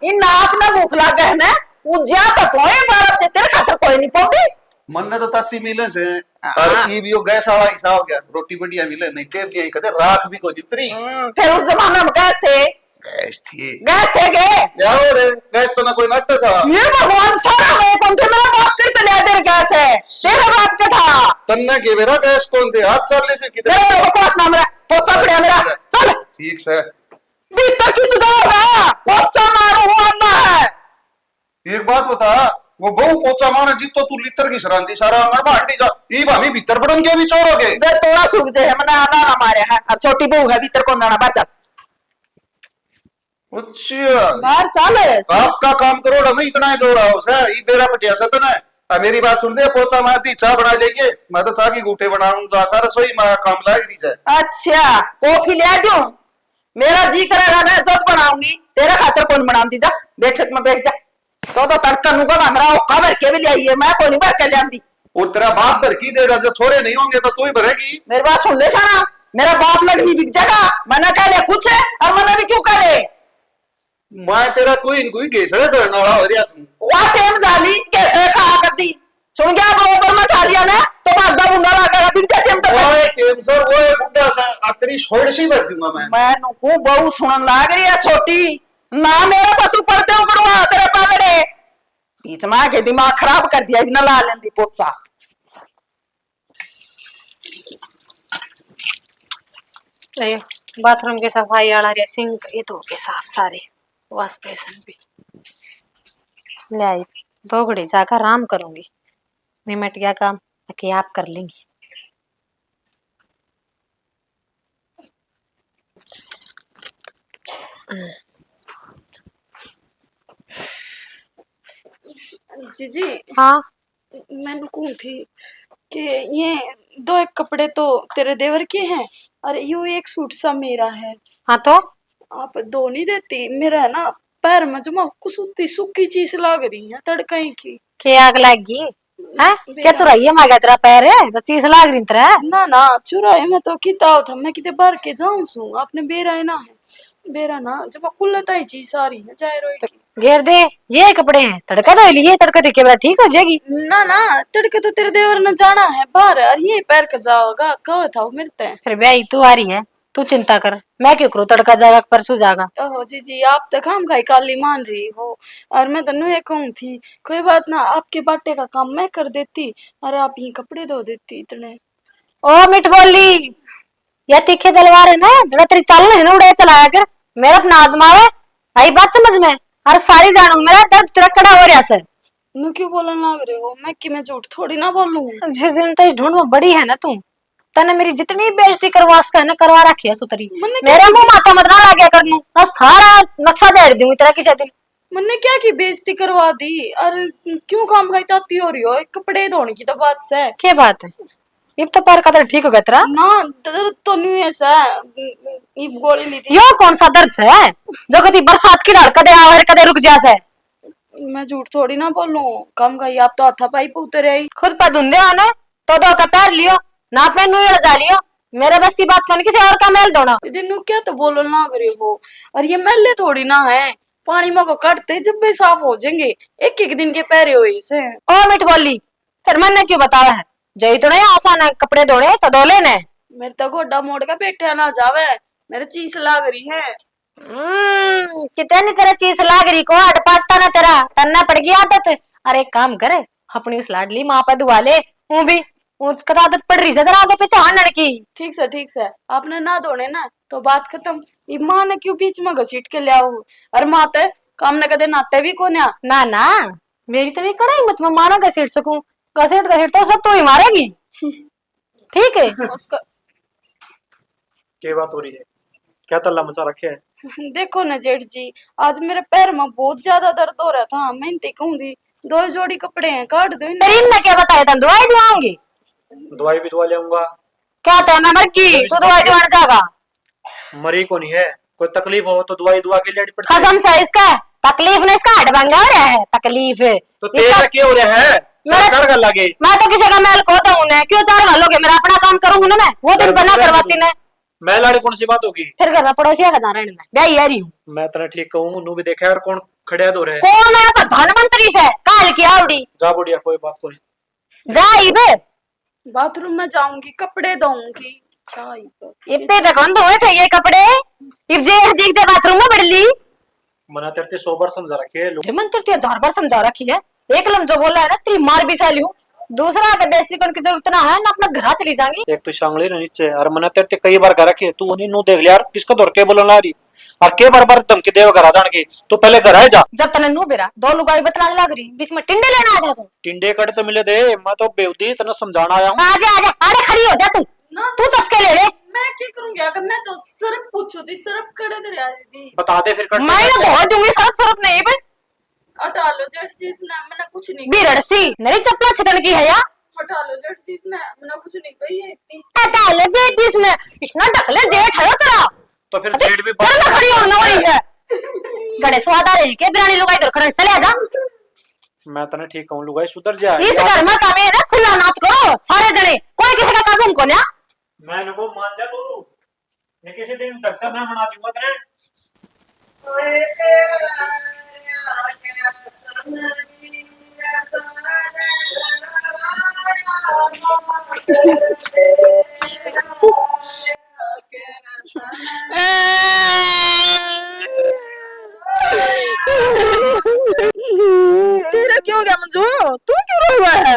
इन नाप ना भूख लगा है ना उज्या तो पोए 12 बजे तेरे खातर कोई नहीं पौती। मन ने तो ताती मिले से और ये भी वो गैस वाला हिसाब हो गया रोटी बढ़िया मिले नहीं के भी कहते राख भी को जितरी। फिर उस जमाने में गैस थे गैस थे गे क्या हो रे गैस तो ना कोई नट था। ये भगवान सारा मैं कौन थे मेरा बाप करते ले तेरे गैस है तेरे बाप का था तन्ना के मेरा गैस कौन थे हाथ चलने से किधर मेरा बकवास ना मेरा पोता पड़ा मेरा चल ठीक है। भीतर की तुझे होगा पोचा मारू हुआ है। एक बात बता वो बहु पोचा मारा जी तो तू लितर की शरांती सारा अंगन में हड्डी जा ई भाभी भीतर बड़न के भी चोर हो गए जब तोड़ा सूख दे है मना आना ना मारे है और छोटी बहू है भीतर कौन जाना बाहर चल अच्छा बाहर चल आपका काम करो ना मैं इतना जोड़ा हो सर ई बेरा पटिया सा तो ना मेरी बात सुन दे पोचा मारती चाय बना लेंगे मैं तो चाय की गुटे बनाऊं जाता रसोई में काम लाग रही है। अच्छा कॉफी ले दूं मेरा जी करेगा ना जब बनाऊंगी तेरा खातर कौन बनाऊंगी जा बैठक में बैठ जा तो तड़का नुका हमरा औखा भर के भी ले आइए मैं कोई नहीं भर के ले आंदी और तेरा बाप भर की देगा जो छोरे नहीं होंगे तो तू ही भरेगी। मेरी बात सुन ले सारा मेरा बाप लगनी बिक जाएगा मैंने कह ले कुछ है और मैंने भी क्यों कह ले मैं तेरा कोई कोई गेसरे धरने वाला हो रिया सुन वहां टेम जाली कैसे खा करती सुन गया बरोबर में खा लिया ना तो बस दा बुंडा लगा बिक जा टेम तो ओए टेम सर वो बुड्ढा सा अतरी छोड़ सी भर दूंगा मैं नुकू बहु सुनन लाग रही है छोटी ना मेरा पतू पड़ते हो करवा तेरे पागड़े बीच में आके दिमाग खराब कर दिया न ला लेंदी पोचा। बाथरूम की सफाई वाला रे सिंक ये तो हो गए साफ सारे वॉश बेसिन भी ले आई 2 घड़ी जाकर आराम करूंगी निमट गया काम बाकी आप कर लेंगी। जीजी हाँ मैं कौन थी कि ये 2 एक कपड़े तो तेरे देवर के हैं और यो एक सूट सा मेरा है। हाँ तो आप दो नहीं देती मेरा है ना पैर में जमा कुसुती सूखी चीज लग रही है तड़कई की क्या आग लगी है क्या तो रही है मांगा तेरा पैर है तो चीज लाग रही तेरा ना ना चुराए मैं तो किताब था मैं किते बाहर के जाऊं सू आपने बेरा है ना है बेरा ना जब कुल्लता ही चीज सारी है जाए रोई की घेर दे ये कपड़े हैं तड़का तो लिए तड़का देखे बेटा ठीक हो जाएगी ना ना तड़के तो तेरे देवर ने जाना है बाहर और ये पैर का जाओगा कहो था वो मिलते हैं फिर ब्याई तू आ रही है तू चिंता कर मैं क्यों करूँ तड़का जाएगा परसों जाएगा। ओहो जी आप तो खाम खाई काली मान रही हो और मैं तनु ये कहूँ थी कोई बात ना आपके बाटे का काम मैं कर देती और आप ही कपड़े धो देती इतने। ओ मिठ बोली ये तीखे तलवार है ना जरा तेरी चाल है ना उड़े चलाया कर मेरा अपना आजमावे आई बात समझ में और सारी जानू मेरा दर्द तेरा कड़ा हो रहा है नु क्यों बोलने लग रहे हो मैं कि मैं झूठ थोड़ी ना बोलूं। जिस दिन तेरी ढूंढ में बड़ी है ना तू तने मेरी जितनी बेइज्जती करवास का ना करवा रखी है सुतरी मेरे मुंह माथा मत ना लाग्या करनू ना सारा नक्शा देड़ दूंगी तेरा किसी दिन। मैंने क्या की बेइज्जती करवा दी और क्यों काम खाई ताती हो रही हो कपड़े धोने की तो बात से क्या बात है ये तो पैर का दर्द ठीक हो गया तेरा ना दर्द तो नहीं ऐसा ये गोली ली थी यो कौन सा दर्द है जो कभी बरसात की रात कदे आवे कदे रुक जा से मैं झूठ थोड़ी ना बोलूं काम खाई आप तो हाथा पाई पूते रही खुद पर धुंधे हो ना तो दो का पैर लियो ना पे नुई जा लियो मेरे बस की बात कौन किसी और का मेल दोना दिन क्या तो बोलो ना करे हो और ये मैले थोड़ी ना है पानी में को काटते जब भी साफ हो जाएंगे एक एक दिन के पैरे हुए इसे। ओ मिठ बोली फिर मैंने क्यों बताया है जई तो नहीं आसान है कपड़े धोने तो धो लेने मेरे तो गोड्डा मोड़ का बैठा ना जावे मेरे चीज लाग रही है। कितनी तेरा चीज लाग रही को हट पाटता ना तेरा तन्ना पड़ गई आदत। अरे एक काम करे अपनी उस लाडली माँ पे दुआ ले वो भी उसका आदत पड़ रही है तेरा आगे पीछे हां लड़की। ठीक से आपने ना धोने ना तो बात खत्म ये माँ ने क्यों बीच में घसीट के ले आओ और माँ ते काम ने कदे नाटे भी कोन्या ना ना मेरी तो नहीं कड़ाई मत मैं माना घसीट सकूं घसीट तो सब तो ही मारेगी ठीक है। उसका क्या बात हो रही है क्या तल्ला मचा रखे है। देखो ना जेठ जी आज मेरे पैर में बहुत ज्यादा दर्द हो रहा था मैं कहूँ थी 2 जोड़ी कपड़े हैं काट दो तेरी ने क्या बताया था दवाई दिलाऊंगी दवाई भी दवा ले आऊंगा क्या तो मैं मर की तो दवाई दिलाने जाएगा मरी को नहीं है कोई तकलीफ हो तो दवाई दुआ के लिए पड़ती है। कसम से इसका तकलीफ ने इसका हट बंगा हो रहा है तकलीफ तो तेरा क्या हो रहा है मैं कर कर लगे मैं तो किसी का महल को दूं ने क्यों चार घालोगे मेरा अपना काम करूँ ना मैं वो दिन बना करवाती ने मैं लाड़ी कौन सी बात होगी फिर घर में पड़ोसिया का जा रहने में ब्याही आ रही हूँ मैं तेरा ठीक कहूँ नू भी देखा यार कौन खड़े दो रहे कौन है प्रधानमंत्री से काल की आवड़ी जा बुढ़िया कोई बात को नहीं जा इबे बाथरूम में जाऊंगी कपड़े धोऊंगी चाय इब्बे देखो धोए थे ये कपड़े इब जे देख दे बाथरूम में बड़ली मना तेरे 100 बार समझा रखे जे मन तेरे 1000 बार समझा रखी है एक लम जो बोला है ना तेरी मार भी साली हूँ दूसरा का बेइज्जती करने की जरूरत ना है ना अपना घर चली जाएंगी एक तो शांगली ना नीचे और मना तेरे कई बार कह रखी तू नहीं नू देख लिया यार किसका दौर के बोलना रही और के बार बार धमकी देव घर जान के तू पहले घर आए जा जब तने नू बेरा दो लुगाई बतलाने लग रही बीच में टिंडे लेना आ जा तू टिंडे कट तो मिले दे मैं तो बेवदी तना समझाना आया हूँ आजा अरे खड़ी हो जा तू तू चस्के ले मैं क्या करूंगी अगर मैं तो सिर्फ पूछू थी सिर्फ करे दे रहा दीदी बता दे फिर कट मैं ना बहुत दूंगी सरफ नहीं बे हटा लो जर्सीस ना मैंने कुछ नहीं बिरड़सी मेरी चप्पल छतन की है या हटा लो जर्सीस ना मैंने कुछ नहीं कही है हटा ले जेठ इसने इतना ढकले जेठ है तेरा तो फिर अरे, जेठ भी चल ना खड़ी होना वही है गड़े स्वादा रह के बिरानी लुगाई इधर खड़े चले जा मैं तने ठीक कहूँ लुगाई सुधर जा इस घर में काम है ना खुला नाच करो सारे जने कोई किसी का काबू को ना मैं इनको मान जा तू मैं किसी दिन डॉक्टर मैं मना दूंगा तेरे तेरा क्या हो गया मंजू तू क्यों रो हुआ है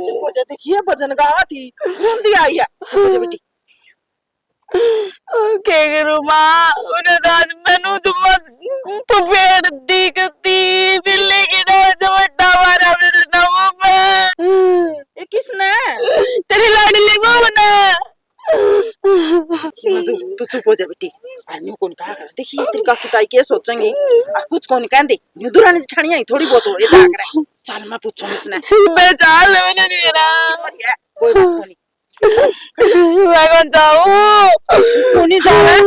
चुप हो जा देखिए भजन गावा थी बूंदी आई है चुप हो जा बेटी क्या करूं माँ उन्हें राज मैनू जुम्मा पपेड़ दी कती बिल्ली की डाल जमट्टा मारा मेरे नामों पे ये किसने तेरी लाडली बहू ने मंजू तू चुप हो जा बेटी अरे न्यू कौन कहा कर देखिए तेरी काकी ताई के सोचेंगी और कुछ कौन कह दे न्यू दुरानी जेठानी आई थोड़ी बहुत हो ये जा कर चल मैं पूछूं इसने बेचाल मैंने नहीं रहा कोई बात नहीं मैं कौन जाऊं कौन जा रहा है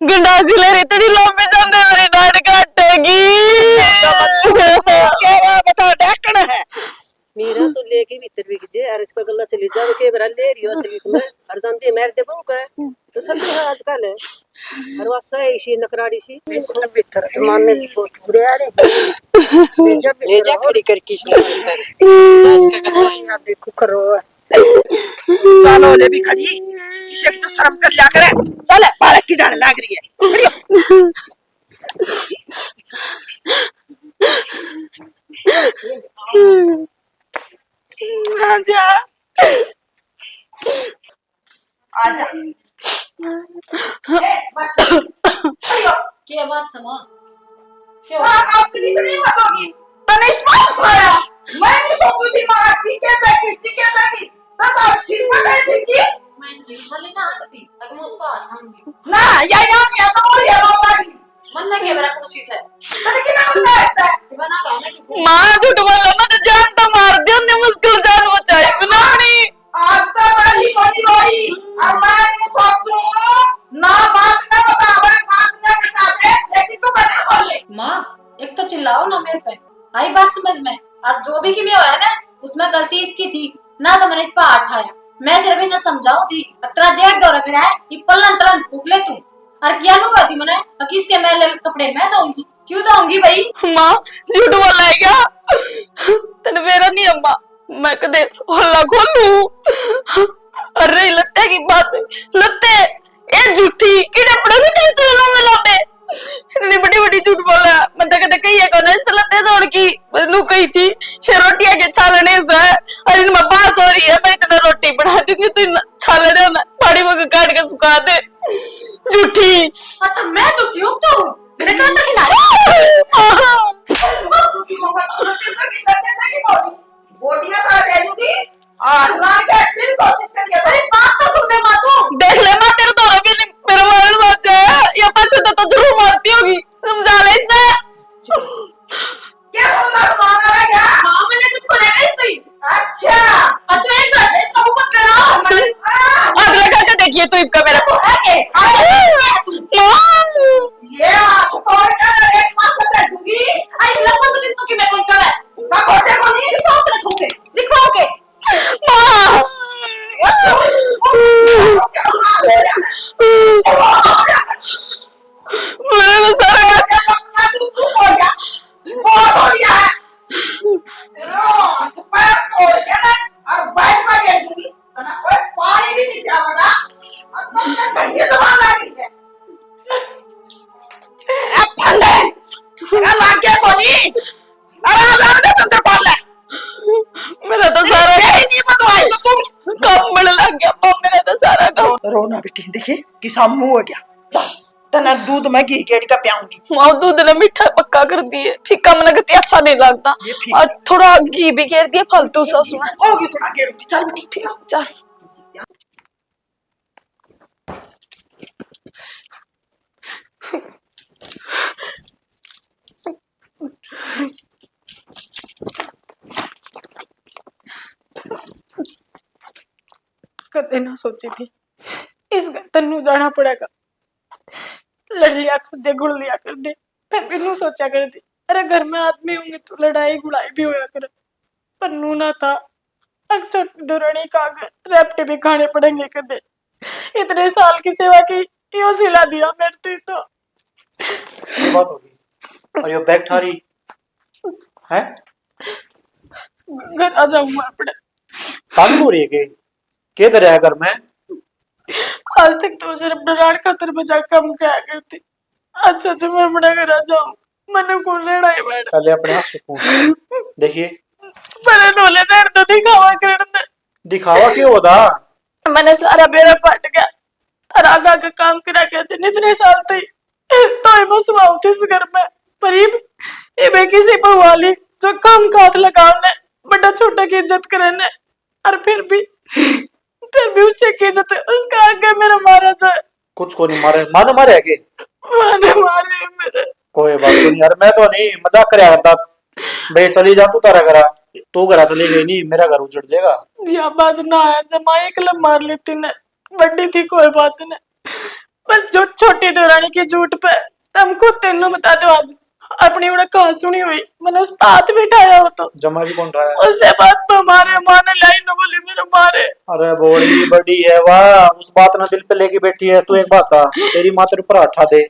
गंडासी ले रही तेरी लंबे जाने मेरी नाड़ काटेगी क्या हुआ बता डैकन है मीरा तो लेके भीतर भी गिजे और इसका गल्ला चली जाओ के बरा ले रही हो असली तुम्हें और जानती है मेरे बहू का तो सब है आजकल है और वासा इसी नकराड़ी सी इसने भीतर मारने बहुत बुरे आ रहे ले जा खड़ी कर किस अंदर आज का गल्ला यहां देखो करो चलो ले भी खड़ी किसे की तो शर्म कर लिया करे चल बालक की डाल लाग रही है खड़ी आजा आजा बस क्या बात समा आपकी इतनी बात होगी तने स्मार्ट मारा मैं नहीं सोचती थी मारा ठीक है तो सिर पर गई थी मैं नहीं ना हटती अगर मुझ पर आऊंगी ना ये ना तो बोल ये होगी मन ना के मेरा कोशिश है तने की ना होता है बना का मां झूठ बोला ना तो जान तो मार दियो ने मुश्किल जान बचाई बनानी आज तक वाली कोनी रोई और मैं नहीं सोचूं ना बात ना बतावे बात ना बता दे लेकिन तू बता बोल ले माँ एक तो चिल्लाओ ना मेरे पे आई बात समझ में और जो भी किया है ना उसमें गलती इसकी थी ना तो मैंने इस पर हाथ उठाया मैं सिर्फ इन्हें समझाऊं थी तेरा जेठ दो रखना है ये पल्लन तलन फूक ले तू और क्या नु कहती मैंने किसके मैले कपड़े मैं दूंगी क्यों दूंगी भाई मां झूठ बोला है क्या तने मेरा नहीं अम्मा मैं कदे हल्ला खोलू अरे लत्ते की बात लत्ते ये झूठी किने पड़ोगी तेरे तुलना में लाते इतनी बड़ी झूठ बोला मैं तो कदे कही है कौन इस लत्ते दौड़ की लू कही थी ये रोटियां के छालने से और इनमें बास हो रही है मैं इतना रोटी बना दूंगी तो छालने ना पानी में काट के सुखा दे झूठी अच्छा मैं झूठी हूँ तो मैंने कहा था खिला बोटियां खा जाएगी आज लाने की अच्छी कोशिश करिए अरे बात तो सुन ले माँ तू देख ले मां तेरे तो भी नहीं मेरा मारन बात है या पछे तो जरूर मारती होगी समझा ले इसने क्या सुना माना है क्या माँ मैंने कुछ सुना नहीं अच्छा और तू एक बार इसका मुंह मत करना अगला करके देखिए तो इनका मेरा है के ये ना बेटी देखिए कि सामू हो गया चल तना दूध में घी गेड़ का पियाऊंगी माँ दूध ने मीठा पक्का कर दिए, फीका मन गति अच्छा नहीं लगता। ये फीका। और थोड़ा घी भी घेर दिया फालतू सा उसमें। कहोगी थोड़ा गेड़ूंगी चल बेटी ठीक है चल कदे ना सोची थी इस घर तन्नू जाना पड़ेगा। लड़ लिया कर दे, गुड़ लिया कर दे, फिर भी नू सोचा कर दी अरे घर में आदमी होंगे तो लड़ाई गुड़ाई भी होया करे। पर नू ना था, अब छोटी दुरानी का घर रैप्टे भी खाने पड़ेंगे कदे। इतने साल की सेवा की यो सिला दिया मेरे तो। ये बात होगी और ये बैग ठारी है घर आ जाऊंगा अपने। काम हो रही है के तरह है घर में। आज तक तो सिर्फ डरार खातर मजाक कम किया करती। अच्छा अच्छा मैं अपने घर आ जाऊं, मैंने को लड़ाई बैठ पहले अपने आप से पूछ देखिए मैंने डोले देर तो दिखावा करने दिखावा क्यों होता। मैंने सारा बेड़ा पट गया और आगा का काम करा करते इतने साल थे तो ये बस थी इस घर में परीब ये बे किसी बवाली जो काम कात लगाने बड़ा छोटा की इज्जत करने और फिर भी उससे की इज्जत उसका आगे मेरा मारा जाए। कुछ को नहीं मारे मानो मारे है के मारे मेरे कोई बात नहीं यार मैं तो नहीं मजाक करया करता भाई चली जा तू तारा घरा तू घरा चली गई नहीं मेरा घर उजड़ जाएगा। या बात ना है जमा एक लब मार लेती ने बड़ी थी कोई बात नहीं पर जो छोटी दुरानी की झूठ पे तुमको तेनू बता दो आज अपनी उड़ा कहा सुनी हुई मैंने उस बात बिठाया हो तो जमा भी कौन उठाया उससे बात तो मारे माने लाई न बोली मेरे मारे। अरे बोली बड़ी है वाह उस बात ना दिल पे लेके बैठी है तू एक बात था तेरी माँ तेरे ऊपर हटा दे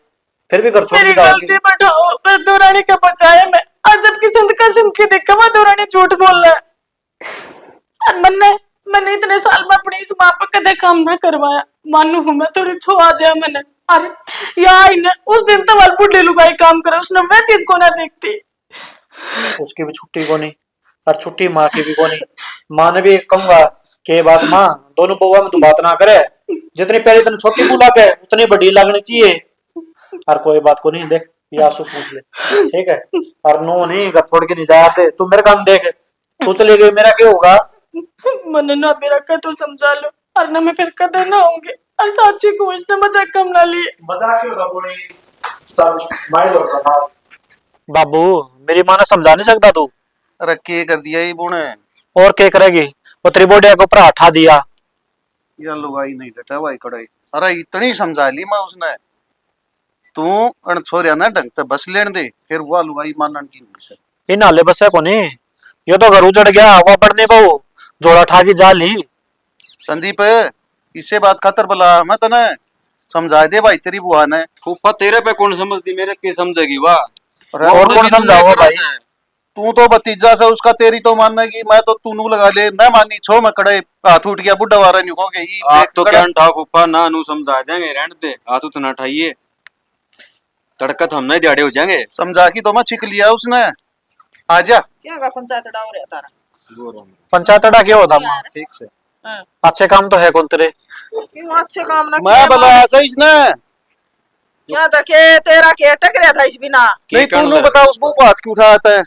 फिर भी घर छोड़ मेरी के जाओगी। गलती बैठाओ पर दुरानी का बचाया मैं आज जबकि संत का सिमकी देखा मैं दुरानी झूठ बोल रहा है। और मैंने इतने साल में अपनी इस माँ पर कदे काम ना करवाया मानू हूं मैं थोड़ी छो आ जाए मैंने अरे यार इन्हें उस दिन तो वाल बुढ़ी लुगाई काम करे उसने वह चीज को ना देखती। उसकी भी छुट्टी को नहीं और छुट्टी माँ की भी को नहीं। माँ ने भी कहूंगा के बात माँ दोनों बउआ में तू बात ना करे जितनी पहले तेने छोटी बुला के उतनी बड़ी लगनी चाहिए और कोई बात को नहीं देख ये आंसू पूछ ले ठीक है और नो नहीं घर छोड़ के नहीं जाते तू मेरे काम देख तू चली गई मेरा क्या होगा। मैंने ना मेरा का तो समझा लो और ना मैं फिर कदर ना होंगे और साची को इससे मजाक कम ना लिए मजाक क्यों बोली चल माइंड हो बाबू मेरी माँ ने समझा नहीं सकता तू। अरे के कर दिया ये बुने और क्या करेगी वो त्रिबोडिया के ऊपर हटा दिया या लुगाई नहीं बेटा भाई कड़ाई अरे इतनी समझा ली मैं उसने तू अन छोरिया ना ढंग से बस लेने दे फिर वो लुगाई मानन की नहीं इन नाले बस है कोनी ये तो घर उजड़ गया हुआ पड़ने बहु जोड़ा ठा की जा ली। संदीप इससे बात खातर बोला मैं तने समझा दे भाई तेरी बुआ ने फूफा तेरे पे कौन समझती मेरे के समझेगी वाह और कौन समझाओ भाई तू तो भतीजा से उसका तेरी तो मानेगी मैं तो तू लगा ले न मानी छो मैं कड़े हाथ उठ गया बुढ़ा वारा नहीं हो गई आप तो क्या उठा फूफा ना नू समझा देंगे रहने दे हाथ उतना उठाइए तड़का तो हम नहीं दिहाड़े हो जाएंगे समझा की तो मैं छिक लिया उसने आजा क्या का पंचायत डाव रे तारा पंचायत अड़ा क्या होता माँ ठीक से अच्छे काम तो है कौन तेरे क्यों अच्छे काम ना मैं बोला ऐसा इसने क्या था के तेरा के टकराया था इस बिना नहीं तूने बता उसको हाथ क्यों उठाता है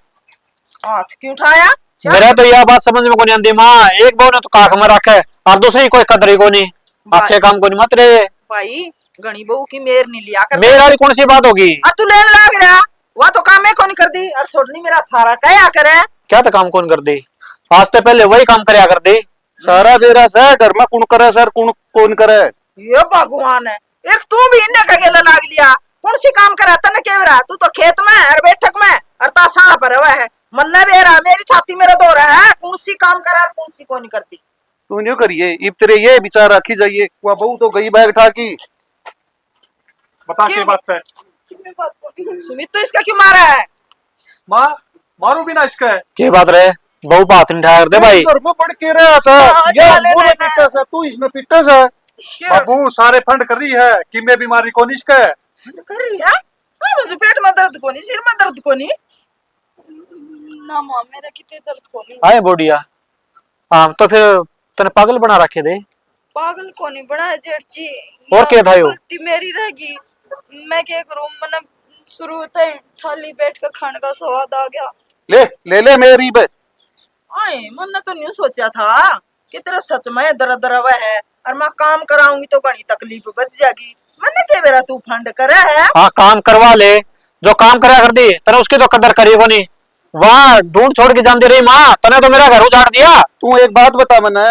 हाथ क्यों उठाया मेरा तो यह बात समझ में को नहीं आती माँ एक बहु ने तो काख में रखा है और दूसरी कोई कदरी को नहीं अच्छे काम को नहीं मत रे भाई गणी बहू की मेर नहीं लिया कर मेरा कौन सी बात होगी और तू लेने लग रहा वह तो काम है कौन कर दी और छोड़नी मेरा सारा क्या करे क्या तो काम कौन कर दी आज से पहले वही काम करया कर दी सारा बेरा से घर में कौन करे सर कौन करे ये भगवान है एक तू भी इन्ने का गेला लाग लिया कौन सी काम करा तने केवरा तू तो खेत में और बैठक में और तासा पर हुआ है मन ने बेरा मेरी छाती मेरा दो रहा है कौन सी काम करा कौन सी को नहीं करती तू नहीं करिए इब तेरे ये विचार रखी जाइए वह बहू तो गई बैग ठा की बता के बात से सुमित तो इसका क्यों मारा है माँ मारू भी ना इसका है क्या बात रहे बहु बात नहीं ठाकर दे भाई घर में पड़ के रहा सर ये बोले पिटा सा तू इसने पिटा सा बाबू सारे फंड कर रही है कि मैं बीमारी कौन इसका है कर रही है हाँ मुझे पेट में दर्द को नहीं सिर में दर्द को नहीं ना माँ मेरा कितने दर्द को नहीं आए बोडिया हाँ तो फिर तने पागल बना रखे दे पागल को नहीं बनाया जेठ जी। और क्या था यो? गलती मेरी रहेगी। मैं क्या करूं, मैंने शुरू होते ही थाली बैठ कर खाने का स्वाद आ गया। ले ले ले मेरी बे। आए मैंने तो नहीं सोचा था कि तेरा सच में दर्द दरवा है और मैं काम कराऊंगी तो बड़ी तकलीफ बच जाएगी। मैंने के बेरा तू फंड करे है। हाँ काम करवा ले, जो काम करा कर दी तने उसकी तो कदर करी को नहीं। वहां ढूंढ छोड़ के जानती रही माँ, तने तो मेरा घर उजाड़ दिया। तू एक बात बता मने,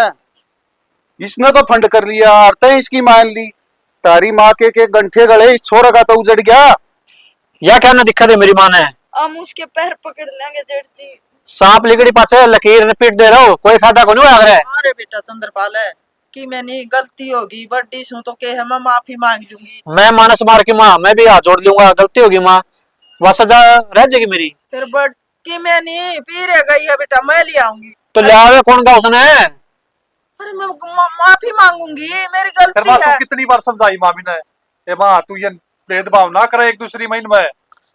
इसने तो फंड कर लिया और तय इसकी मान ली। तारी माँ के गंठे गले इस छोरा का तो उजड़ गया। या क्या ना दिक्कत है मेरी माँ ने? हम उसके पैर पकड़ लेंगे जेठ जी। सांप लिकड़ी पासे लकीर ने पीट दे रहे हो, कोई फायदा को नहीं हुआ। अरे बेटा चंद्रपाल है कि मैंने गलती होगी बड्डी सू तो के है मैं माफी मांग लूंगी। मैं मानस मार की माँ, मैं भी हाथ जोड़ लूंगा, गलती होगी माँ, वह सजा रह जाएगी मेरी। फिर बड की मैंने पी रह गई है बेटा, मैं ले आऊंगी। तो ले आवे कौन का उसने? अरे मैं माफी मांगूंगी, मेरी फिर गलती माँ है। तू कितनी बार समझाई मामी ने, ए माँ तू ये भेदभाव ना करे एक दूसरी में इनमें।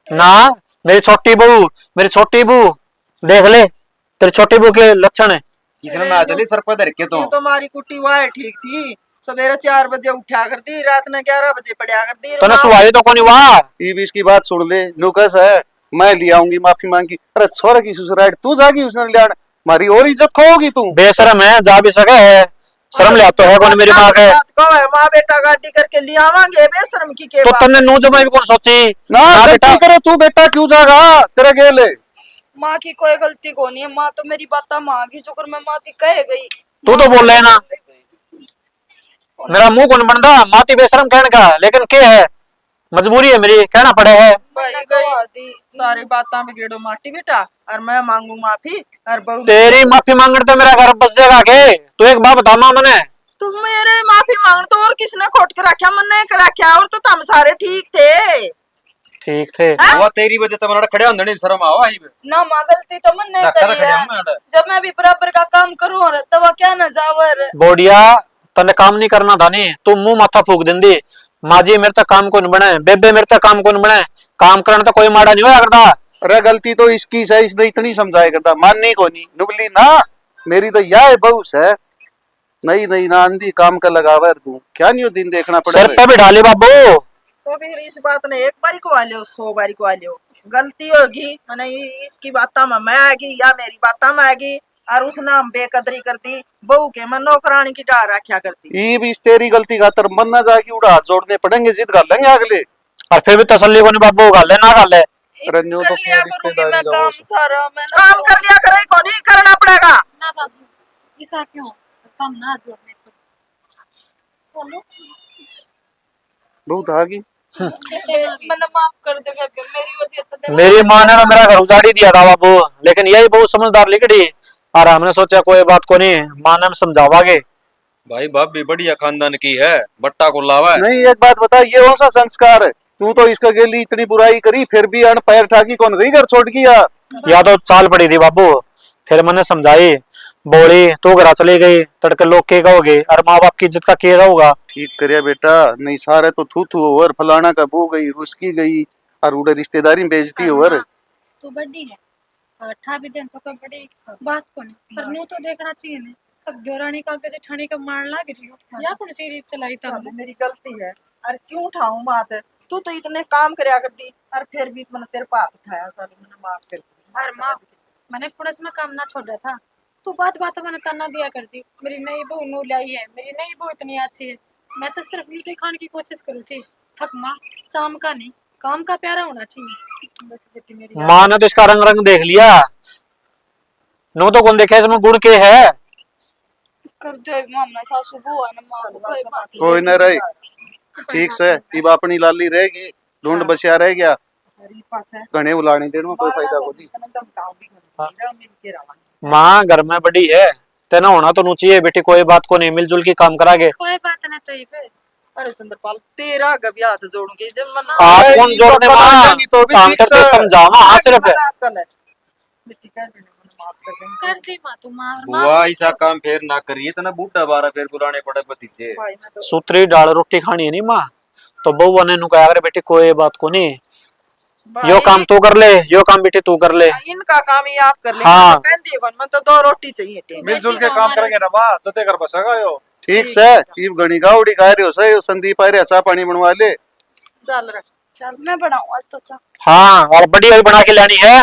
ना मेरी छोटी बहू, मेरी छोटी बहू देख ले, तेरी छोटी बहू के लक्षण है। इसने ना चली सर पर धर के तो ये तो हमारी कुटी हुआ है ठीक थी, सवेरे 4 बजे उठा कर दी, रात ने 11 बजे पड़ा कर दी। तने सुहाई तो कोनी वाह। ये भी इसकी बात सुन ले, नुकस है मैं ले आऊंगी माफी मांगी। अरे छोरा की ससुराल तू जागी उसने ले आना, मारी और इज्जत खोगी तू। बेशरम है, जा भी सके है, शर्म ले तो है कौन मेरी माँ के। माँ बेटा गाड़ी करके ले आवांगे, बेशर्म की के तो बात। तन्ने नू जमा भी कौन सोची ना बेटा करे तू, बेटा क्यों जागा तेरे गेले। माँ की कोई गलती को नहीं है, माँ तो मेरी बात मांगी जो कर मैं माँ की कह गई। तू तो बोल रहे ना, मेरा मुंह कौन बनता माती बेशरम कहने का, लेकिन क्या है मजबूरी है मेरी, कहना पड़े है। मैंने गवा दी। सारी बातों में गेड़ो माटी बेटा, और मैं मांगू माफी। और बहू तेरी माफी मांगने तो मेरा घर बस जाएगा के? तू एक बात बता माँ मने, तुम मेरे माफी मांग तो और किसने खोट के रखा, मैंने कर रखा, और तो तुम सारे ठीक थे। ठीक थे। वो तेरी वजह से मनाड़ा खड़े होने नहीं शर्म आओ आई बे। ना माँ गलती तो मन नहीं ना, करी खड़ा है। खड़ा हम जब मैं भी बराबर का काम करूँ और तब वो क्या न जावर। बोडिया तने काम नहीं करना था नहीं, तू मुंह माथा फूक देंदी। माँ जी मेरे तक काम कौन बने, बेबे मेरे तक काम कौन बने, काम करना तो कोई माड़ा नहीं होया करता। अरे गलती तो इसकी है, इसने इतनी समझाया करता, माननी को नहीं नुबली ना। मेरी तो यह बहू है, नहीं नहीं ना आंधी काम का लगावा तू, क्या नहीं दिन देखना पड़ेगा। सर पे भी ढाली बाबू। तो फिर इस बात ने एक बारी को वाले 100 बारी को वाले गलती होगी, मैंने इसकी बात में मैं आगी या मेरी बात में आगी, और उसने हम बेकदरी कर दी, बहू के मन नौकरानी की डार रखा करती। ये भी इस तेरी गलती खातर मन ना जाके उड़ा हाथ जोड़ने पड़ेंगे, जिद कर लेंगे अगले। और फिर भी तसल्ली को नहीं बाबू, गाले ना गाले। रन्यो तो कर लिया करूंगी मैं काम सारा, मैं ना काम कर लिया करे को नहीं करना पड़ेगा। ना बाबू ऐसा क्यों, काम ना जोड़ने को चलो। बहुत आगे मैंने माफ कर दे बेबे, मेरी वजह से मेरी माँ ने तो मेरा घर उजाड़ी दिया था बाबू, लेकिन यही बहुत समझदार लिकड़ी, और हमने सोचा कोई बात को नहीं, माँ ने हम समझावागे। भाई बाप भी बढ़िया खानदान की है, बट्टा को लावा है। नहीं। एक बात बता, ये कौन सा संस्कार है? तू तो इसका गेली इतनी बुराई करी, फिर भी अन पैर ठाकी कौन गई घर छोड़ गया। या तो चाल पड़ी थी बाबू, फिर मैंने समझाई, बोली तू घर चली गई तड़के लोग के कहोगे, और माँ बाप की इज्जत का क्या होगा। ठीक करिया बेटा, नहीं सारे तो थू थू ओवर फलाना का बो गई रुसकी गई, और उड़े रिश्तेदारी में बेइज्जती ओवर। तू बड़ी है और ठा भी देन तो कोई बड़ी बात को नहीं, पर न्यू तो देखना चाहिए ने अब देवरानी का आगे जेठानी का मार लाग रही हो या कौन सी रीत चलाई तब। मेरी गलती है, और क्यों उठाऊं बात, तू तो इतने काम करया करती, और फिर भी मैंने तेरे पास उठाया, सारी मैंने माफ कर दी। और माँ मैंने पुलिस में काम ना छोड़ा था, तू बात बात मैंने तना दिया करती, मेरी नई बहू नू लाई है, मेरी नई बहू इतनी अच्छी है, मैं तो सिर्फ मीठे खाने की कोशिश करूँ थी। थक माँ, चाम का नहीं काम का प्यारा होना चाहिए। बस बेटी मेरी माँ ने तो इसका रंग रंग देख लिया, नो तो कौन देखे इसमें गुण के है। कर दे मामा सासू बुआ ने माँ को कोई बात नहीं। कोई न रहे, ठीक से अब अपनी लाली रहेगी, ढूंढ बसिया रह गया, मेरी पास है, घने उलानी देने में कोई फायदा को नहीं। मैं दमकाऊं भी नहीं, मिल के रवांगे। माँ घर में बड़ी है, तेना होना तो नुची है बेटी, कोई बात को नहीं, मिलजुल की काम करागे। कोई बात ना तो ये पे अरे चंद्रपाल तेरा गभी हाथ जोड़ूंगी जब मन आप कौन जोड़ने माँ, तो भी काम ठीक करके से। समझावा हाँ सिर्फ। अक्ल है बेटी, कह देना मैंने माफ कर देंगे। कर दी माँ तू माँ बुआ ऐसा काम फिर ना करिए, तो ना बूढ़ा बारा फिर पुराने पड़े भतीजे। भाई मैं तो सूत्री दाल रोटी खानी है नहीं माँ, तो बहू ने नु कहा अरे बेटी कोई बात को नहीं, यो काम तू कर ले, यो काम बेटे तू कर ले। इनका काम ही आप कर ले। हाँ। मैं तो 2 रोटी चाहिए। मिलजुल के काम करेंगे ना माँ, जते कर बसेगा यो। ठीक से ई गणी गावड़ी खा रहे हो सही, संदीप आ रहा चाह पानी बनवा ले। चल रे, चल मैं बनाऊं आज तो चाह। हाँ, और बढ़िया भी बना के लानी है।